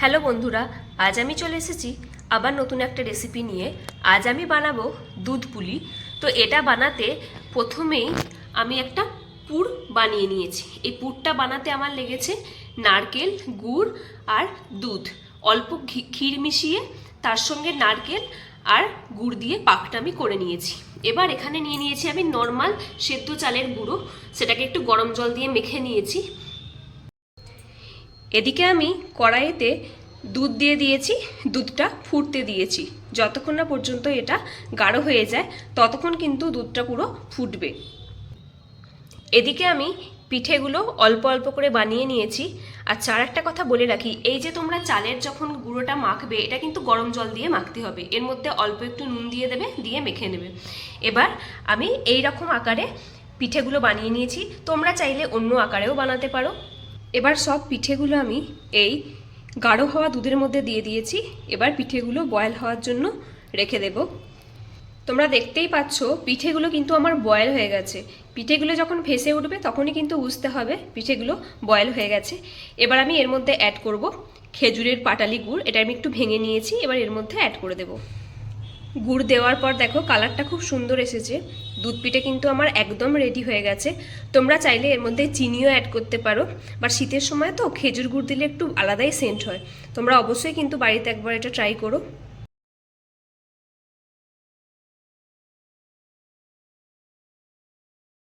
Hello বন্ধুরা, আজ আমি চলে এসেছি আবার নতুন একটা রেসিপি নিয়ে। আজ আমি বানাবো দুধ পুলি। তো এটা বানাতে প্রথমেই আমি একটা পুর বানিয়ে নিয়েছি। এই পুরটা বানাতে আমার লেগেছে নারকেল, গুড় আর দুধ, অল্প ক্ষীর মিশিয়ে তার সঙ্গে নারকেল আর গুড় দিয়ে পাকটা আমি করে নিয়েছি। এবার এখানে নিয়ে নিয়েছি আমি নর্মাল সেদ্ধ চালের গুঁড়ো, সেটাকে একটু গরম জল দিয়ে মেখে নিয়েছি। এদিকে আমি কড়াইতে দুধ দিয়ে দিয়েছি, দুধটা ফুটতে দিয়েছি। যতক্ষণ না পর্যন্ত এটা গাঢ় হয়ে যায় ততক্ষণ কিন্তু দুধটা পুরো ফুটবে। এদিকে আমি পিঠেগুলো অল্প অল্প করে বানিয়ে নিয়েছি। আচ্ছা, আর একটা কথা বলে রাখি, এই যে তোমরা চালের যখন গুঁড়োটা মাখবে, এটা কিন্তু গরম জল দিয়ে মাখতে হবে। এর মধ্যে অল্প একটু নুন দিয়ে দেবে, দিয়ে মেখে নেবে। এবার আমি এই রকম আকারে পিঠেগুলো বানিয়ে নিয়েছি, তোমরা চাইলে অন্য আকারেও বানাতে পারো। এবার সব পিঠেগুলো আমি এই গাঢ় হওয়া দুধের মধ্যে দিয়ে দিয়েছি। এবার পিঠেগুলো বয়েল হওয়ার জন্য রেখে দেব। তোমরা দেখতেই পাচ্ছ পিঠেগুলো কিন্তু আমার বয়েল হয়ে গেছে। পিঠেগুলো যখন ভেসে উঠবে তখনই কিন্তু বুঝতে হবে পিঠেগুলো বয়েল হয়ে গেছে। এবার আমি এর মধ্যে অ্যাড করব খেজুরের পাটালি গুড়। এটা আমি একটু ভেঙে নিয়েছি, এবার এর মধ্যে অ্যাড করে দেব। গুড় দেওয়ার পর দেখো কালারটা খুব সুন্দর এসেছে। দুধ পিঠে কিন্তু আমার একদম রেডি হয়ে গেছে। তোমরা চাইলে এর মধ্যে চিনিও অ্যাড করতে পারো, বা শীতের সময় তো খেজুর গুড় দিলে একটু আলাদাই সেন্ট হয়। তোমরা অবশ্যই কিন্তু বাড়িতে একবার এটা ট্রাই করো।